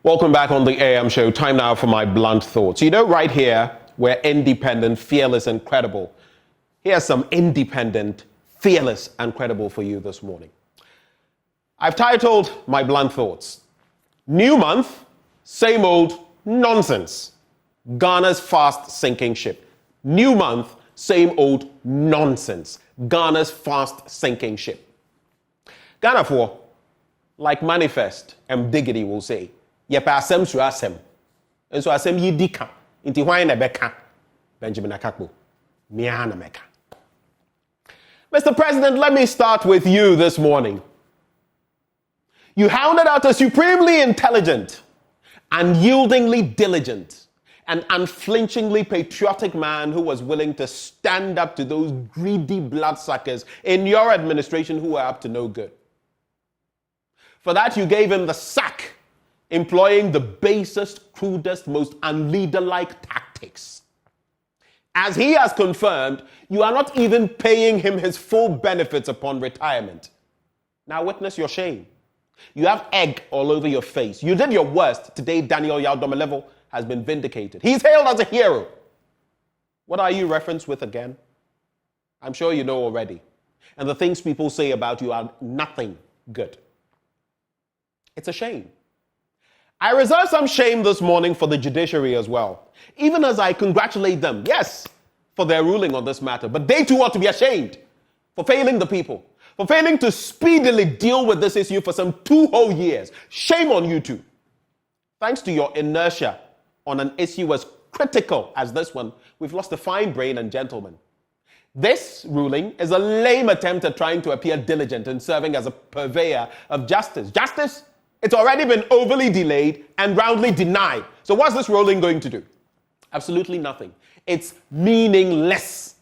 Welcome back on the AM show. Time now for my blunt thoughts. You know, right here, we're independent, fearless, and credible. Here's some independent, fearless, and credible for you this morning. I've titled my blunt thoughts, New Month, Same Old Nonsense. Ghana's fast sinking ship. New month, same old nonsense. Ghana's fast sinking ship. Ghana for, like Manifest and Diggity will say, yepa asem su asem. And so asem yi dika. Inti hwan na beka. Benjamin Akakpo. Mia na meka. Mr. President, let me start with you this morning. You hounded out a supremely intelligent, unyieldingly diligent, and unflinchingly patriotic man who was willing to stand up to those greedy bloodsuckers in your administration who were up to no good. For that, you gave him the sack, employing the basest, crudest, most unleader-like tactics. As he has confirmed, you are not even paying him his full benefits upon retirement. Now witness your shame. You have egg all over your face. You did your worst. Today, Daniel Yaudomelevo has been vindicated. He's hailed as a hero. What are you referenced with again? I'm sure you know already. And the things people say about you are nothing good. It's a shame. I reserve some shame this morning for the judiciary as well, even as I congratulate them, yes, for their ruling on this matter. But they too ought to be ashamed for failing the people, for failing to speedily deal with this issue for some 2 whole years. Shame on you too. Thanks to your inertia on an issue as critical as this one, we've lost a fine brain and gentleman. This ruling is a lame attempt at trying to appear diligent in serving as a purveyor of justice. Justice? It's already been overly delayed and roundly denied. So what's this ruling going to do? Absolutely nothing. It's meaningless,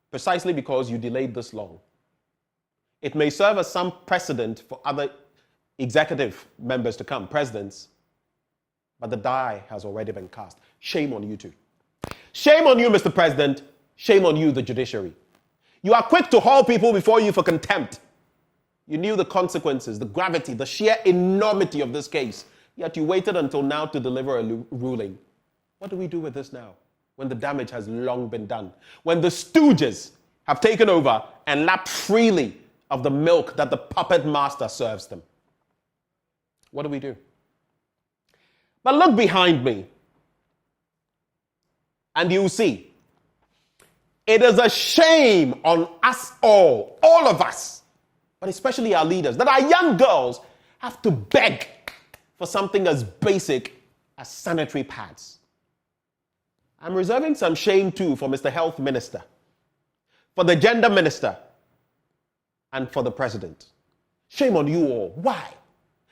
precisely because you delayed this long. It may serve as some precedent for other executive members to come, presidents, but the die has already been cast. Shame on you too. Shame on you, Mr. President. Shame on you, the judiciary. You are quick to haul people before you for contempt. You knew the consequences, the gravity, the sheer enormity of this case, yet you waited until now to deliver a ruling. What do we do with this now, when the damage has long been done? When the stooges have taken over and lapped freely of the milk that the puppet master serves them? What do we do? But look behind me, and you'll see. It is a shame on us all of us, but especially our leaders, that our young girls have to beg for something as basic as sanitary pads. I'm reserving some shame too for Mr. Health Minister, for the Gender Minister, and for the President. Shame on you all. Why?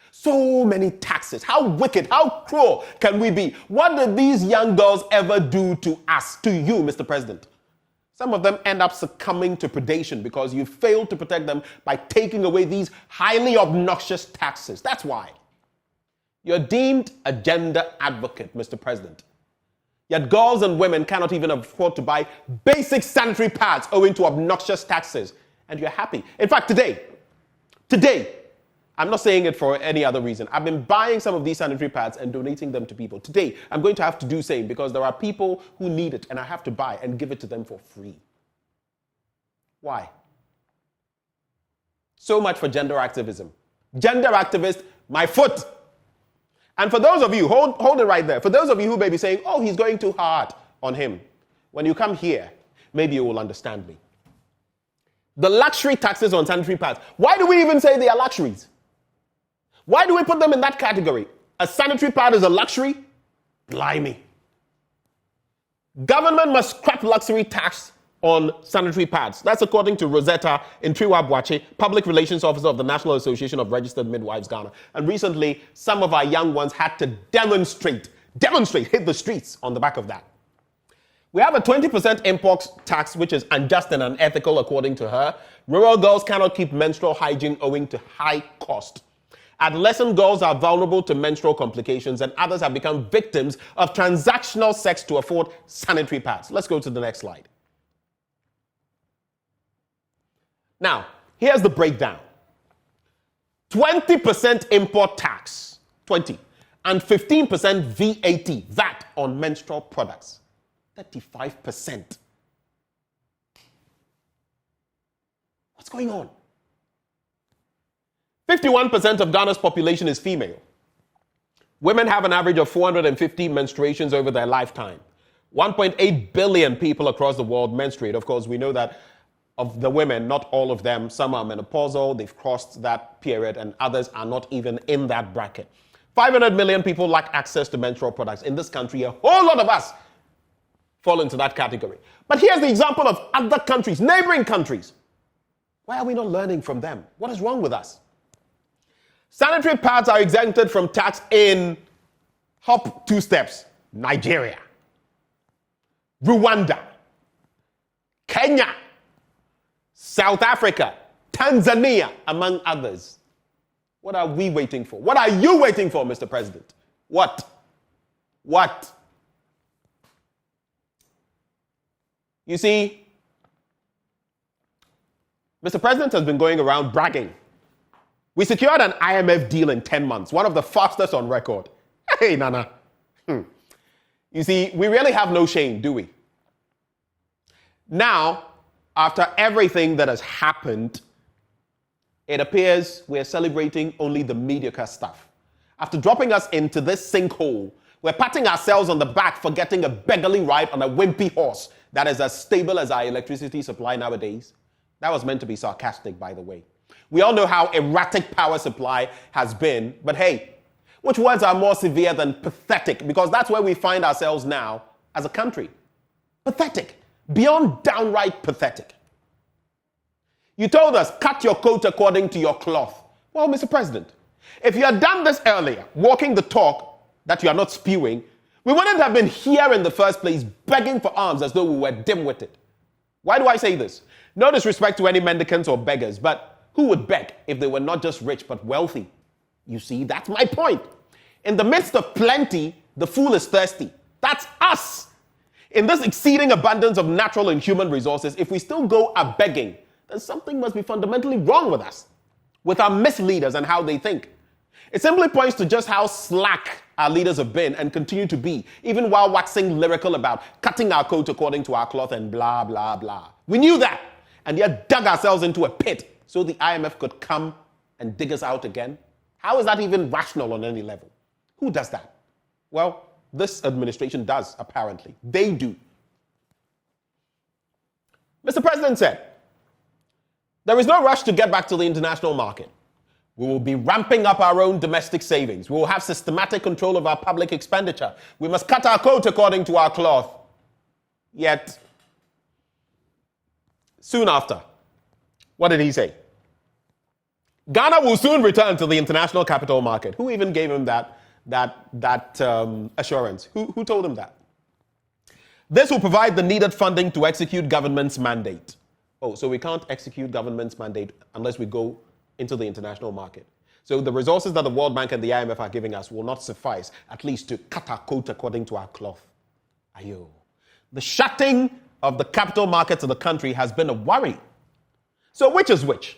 So many taxes. How wicked, how cruel can we be? What did these young girls ever do to us, to you, Mr. President? Some of them end up succumbing to predation because you failed to protect them by taking away these highly obnoxious taxes. That's why. You're deemed a gender advocate, Mr. President. Yet girls and women cannot even afford to buy basic sanitary pads owing to obnoxious taxes. And you're happy. In fact, today, I'm not saying it for any other reason. I've been buying some of these sanitary pads and donating them to people. Today, I'm going to have to do the same because there are people who need it and I have to buy and give it to them for free. Why? So much for gender activism. Gender activist, my foot. And for those of you, hold it right there. For those of you who may be saying, oh, he's going too hard on him. When you come here, maybe you will understand me. The luxury taxes on sanitary pads. Why do we even say they are luxuries? Why do we put them in that category? A sanitary pad is a luxury? Blimey. Government must scrap luxury tax on sanitary pads. That's according to Rosetta Intriwa-Boache, Public Relations Officer of the National Association of Registered Midwives, Ghana. And recently, some of our young ones had to demonstrate, hit the streets on the back of that. We have a 20% import tax, which is unjust and unethical, according to her. Rural girls cannot keep menstrual hygiene owing to high cost. Adolescent girls are vulnerable to menstrual complications, and others have become victims of transactional sex to afford sanitary pads. Let's go to the next slide. Now, here's the breakdown. 20% import tax, 20, and 15% VAT on menstrual products. 35%. What's going on? 51% of Ghana's population is female. Women have an average of 450 menstruations over their lifetime. 1.8 billion people across the world menstruate. Of course, we know that of the women, not all of them, some are menopausal, they've crossed that period, and others are not even in that bracket. 500 million people lack access to menstrual products. In this country, a whole lot of us fall into that category. But here's the example of other countries, neighboring countries. Why are we not learning from them? What is wrong with us? Sanitary pads are exempted from tax in hop 2 steps. Nigeria, Rwanda, Kenya, South Africa, Tanzania, among others. What are we waiting for? What are you waiting for, Mr. President? What? You see, Mr. President has been going around bragging. We secured an IMF deal in 10 months, one of the fastest on record. Hey, Nana. You see, we really have no shame, do we? Now, after everything that has happened, it appears we're celebrating only the mediocre stuff. After dropping us into this sinkhole, we're patting ourselves on the back for getting a beggarly ride on a wimpy horse that is as stable as our electricity supply nowadays. That was meant to be sarcastic, by the way. We all know how erratic power supply has been, but hey, which words are more severe than pathetic? Because that's where we find ourselves now as a country. Pathetic. Beyond downright pathetic. You told us, cut your coat according to your cloth. Well, Mr. President, if you had done this earlier, walking the talk that you are not spewing, we wouldn't have been here in the first place begging for alms as though we were dim-witted. Why do I say this? No disrespect to any mendicants or beggars, but who would beg if they were not just rich but wealthy? You see, that's my point. In the midst of plenty, the fool is thirsty. That's us. In this exceeding abundance of natural and human resources, if we still go a-begging, then something must be fundamentally wrong with us, with our misleaders and how they think. It simply points to just how slack our leaders have been and continue to be, even while waxing lyrical about cutting our coat according to our cloth and blah, blah, blah. We knew that, and yet dug ourselves into a pit so the IMF could come and dig us out again. How is that even rational on any level? Who does that? Well, this administration does, apparently. They do. Mr. President said, there is no rush to get back to the international market. We will be ramping up our own domestic savings. We will have systematic control of our public expenditure. We must cut our coat according to our cloth. Yet, soon after, what did he say? Ghana will soon return to the international capital market. Who even gave him that assurance? Who told him that? This will provide the needed funding to execute government's mandate. Oh, so we can't execute government's mandate unless we go into the international market. So the resources that the World Bank and the IMF are giving us will not suffice, at least to cut our coat according to our cloth. Ayo. The shutting of the capital markets of the country has been a worry. So which is which?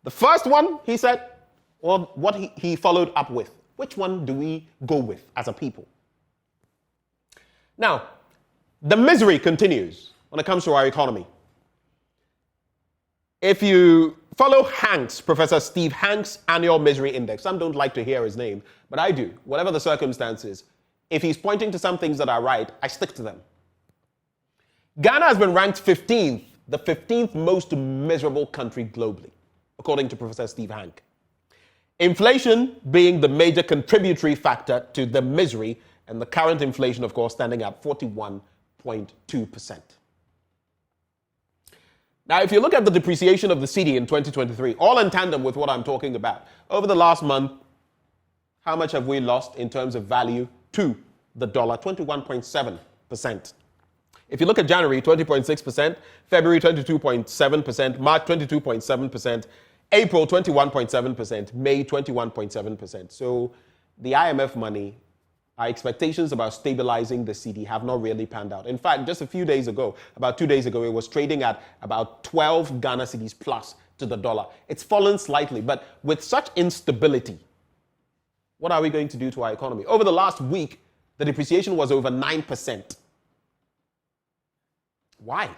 The first one, he said, or what he followed up with? Which one do we go with as a people? Now, the misery continues when it comes to our economy. If you follow Hanks, Professor Steve Hanks' annual misery index, some don't like to hear his name, but I do. Whatever the circumstances, if he's pointing to some things that are right, I stick to them. Ghana has been ranked 15th, the 15th most miserable country globally, according to Professor Steve Hank. Inflation being the major contributory factor to the misery, and the current inflation, of course, standing at 41.2%. Now, if you look at the depreciation of the CEDI in 2023, all in tandem with what I'm talking about, over the last month, how much have we lost in terms of value to the dollar? 21.7%. If you look at January, 20.6%, February, 22.7%, March, 22.7%, April, 21.7%, May, 21.7%. So the IMF money, our expectations about stabilizing the CEDI have not really panned out. In fact, just a few days ago, about 2 days ago, it was trading at about 12 Ghana cedis plus to the dollar. It's fallen slightly, but with such instability, What are we going to do to our economy? Over the last week, the depreciation was over 9%. Why?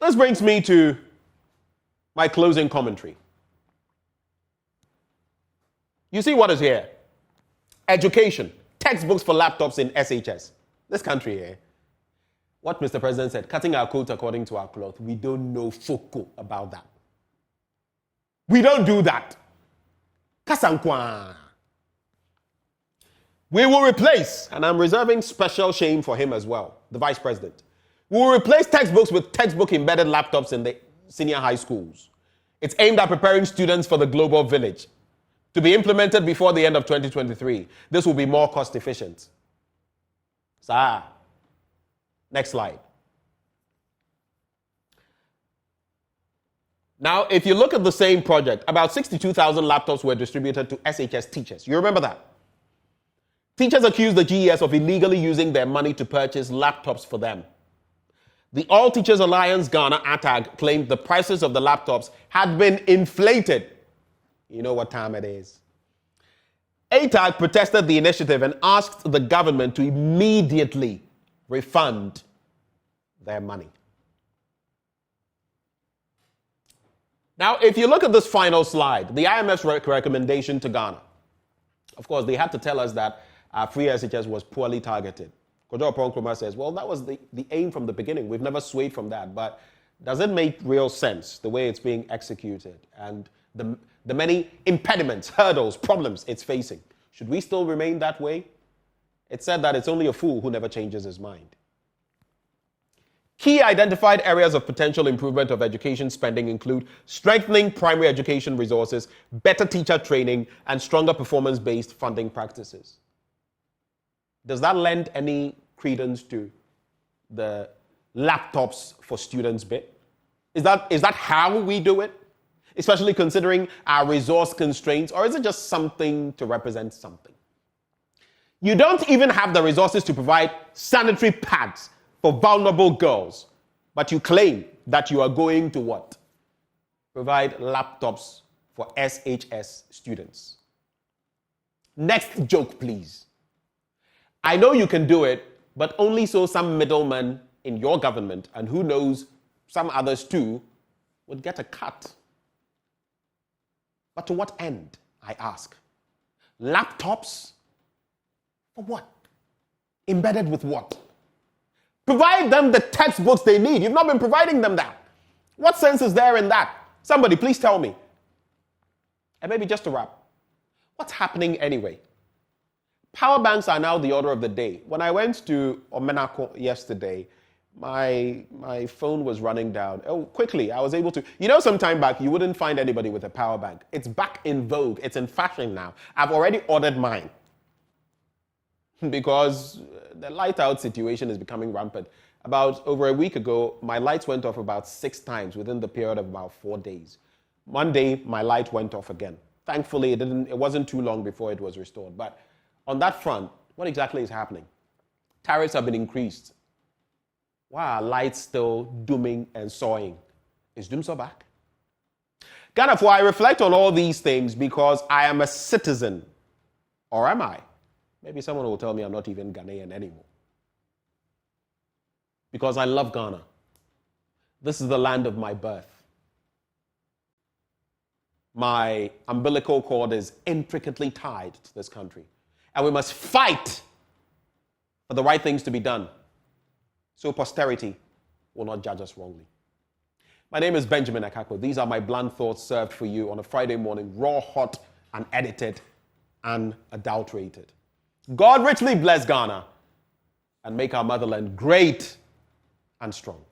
This brings me to my closing commentary. You see what is here? Education, textbooks for laptops in SHS. This country here. What Mr. President said, cutting our coat according to our cloth. We don't know FOCO about that. We don't do that. Kasankwa. We will replace, and I'm reserving special shame for him as well, the Vice President. We will replace textbooks with textbook-embedded laptops in the senior high schools. It's aimed at preparing students for the global village. To be implemented before the end of 2023. This will be more cost efficient. Sir. Next slide. Now, if you look at the same project, about 62,000 laptops were distributed to SHS teachers. You remember that? Teachers accused the GES of illegally using their money to purchase laptops for them. The All Teachers Alliance Ghana ATAG claimed the prices of the laptops had been inflated. You know what time it is. ATAG protested the initiative and asked the government to immediately refund their money. Now, if you look at this final slide, the IMF's recommendation to Ghana, of course, they had to tell us that our free SHS was poorly targeted. Kojo Ponkroma says, well, that was the aim from the beginning. We've never swayed from that. But does it make real sense, the way it's being executed and the many impediments, hurdles, problems it's facing? Should we still remain that way? It said that it's only a fool who never changes his mind. Key identified areas of potential improvement of education spending include strengthening primary education resources, better teacher training, and stronger performance-based funding practices. Does that lend any credence to the laptops for students bit? Is that how we do it? Especially considering our resource constraints, or is it just something to represent something? You don't even have the resources to provide sanitary pads for vulnerable girls, but you claim that you are going to what? Provide laptops for SHS students. Next joke, please. I know you can do it, but only so some middleman in your government, and who knows, some others too, would get a cut. But to what end, I ask? Laptops? For what? Embedded with what? Provide them the textbooks they need. You've not been providing them that. What sense is there in that? Somebody, please tell me. And maybe just to wrap, what's happening anyway? Power banks are now the order of the day. When I went to Omenako yesterday, my phone was running down. Oh, quickly, I was able to. You know, some time back, you wouldn't find anybody with a power bank. It's back in vogue. It's in fashion now. I've already ordered mine because the light out situation is becoming rampant. About over a week ago, my lights went off about 6 times within the period of about 4 days. One day, my light went off again. Thankfully, it wasn't too long before it was restored. But on that front, what exactly is happening? Tariffs have been increased. Why are lights still dooming and sawing? Is Doomsaw back? Ghana, for I reflect on all these things because I am a citizen. Or am I? Maybe someone will tell me I'm not even Ghanaian anymore. Because I love Ghana. This is the land of my birth. My umbilical cord is intricately tied to this country. And we must fight for the right things to be done, so posterity will not judge us wrongly. My name is Benjamin Akako. These are my blunt thoughts served for you on a Friday morning, raw, hot, unedited, and unadulterated. God richly bless Ghana and make our motherland great and strong.